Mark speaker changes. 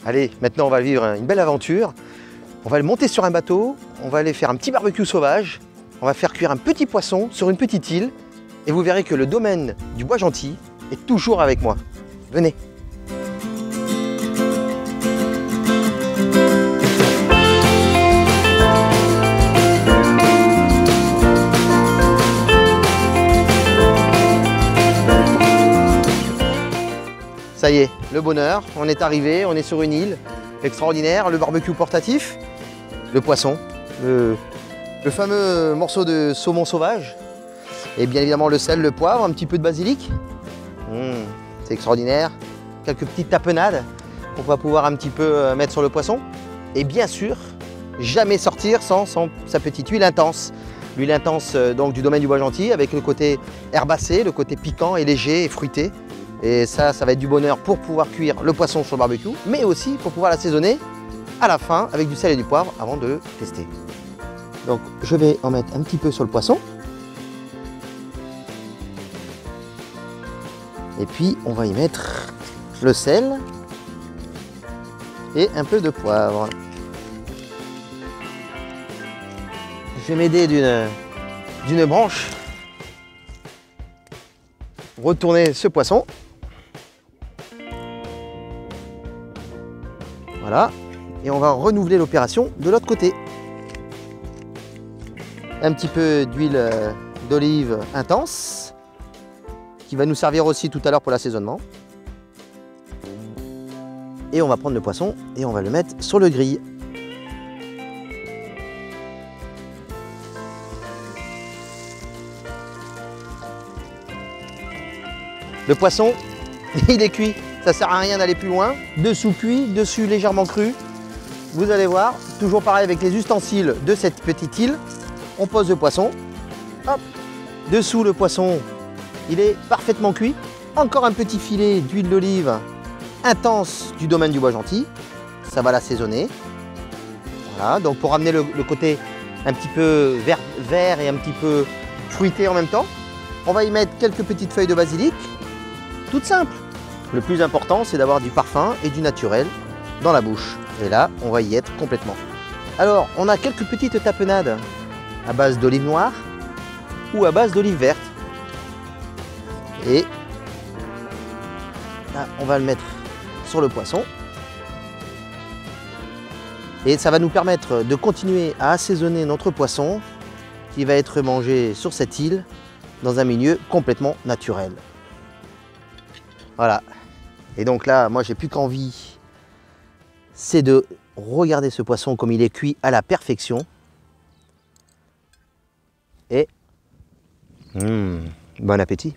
Speaker 1: Allez, maintenant on va vivre une belle aventure. On va le monter sur un bateau, on va aller faire un petit barbecue sauvage, on va faire cuire un petit poisson sur une petite île et vous verrez que le domaine du Bois Gentil est toujours avec moi. Venez. Ça y est, le bonheur, on est arrivé, on est sur une île extraordinaire, le barbecue portatif, le poisson, le fameux morceau de saumon sauvage, et bien évidemment le sel, le poivre, un petit peu de basilic. C'est extraordinaire, quelques petites tapenades qu'on va pouvoir un petit peu mettre sur le poisson. Et bien sûr, jamais sortir sans sa petite huile intense. L'huile intense donc du domaine du Bois Gentil avec le côté herbacé, le côté piquant et léger et fruité. Et ça va être du bonheur pour pouvoir cuire le poisson sur le barbecue, mais aussi pour pouvoir l'assaisonner à la fin avec du sel et du poivre avant de le tester. Donc je vais en mettre un petit peu sur le poisson. Et puis on va y mettre le sel et un peu de poivre. Je vais m'aider d'une branche pour retourner ce poisson. Voilà, et on va renouveler l'opération de l'autre côté. Un petit peu d'huile d'olive intense, qui va nous servir aussi tout à l'heure pour l'assaisonnement. Et on va prendre le poisson et on va le mettre sur le grill. Le poisson, il est cuit. Ça ne sert à rien d'aller plus loin. Dessous cuit, dessus légèrement cru. Vous allez voir, toujours pareil avec les ustensiles de cette petite île. On pose le poisson. Hop. Dessous le poisson, il est parfaitement cuit. Encore un petit filet d'huile d'olive intense du domaine du Bois Gentil. Ça va l'assaisonner. Voilà, donc pour amener le côté un petit peu vert et un petit peu fruité en même temps. On va y mettre quelques petites feuilles de basilic. Toutes simples. Le plus important, c'est d'avoir du parfum et du naturel dans la bouche. Et là, on va y être complètement. Alors, on a quelques petites tapenades à base d'olive noire ou à base d'olive verte. Et là, on va le mettre sur le poisson. Et ça va nous permettre de continuer à assaisonner notre poisson qui va être mangé sur cette île dans un milieu complètement naturel. Voilà. Et donc là, moi, j'ai plus qu'envie, c'est de regarder ce poisson comme il est cuit à la perfection. Et bon appétit!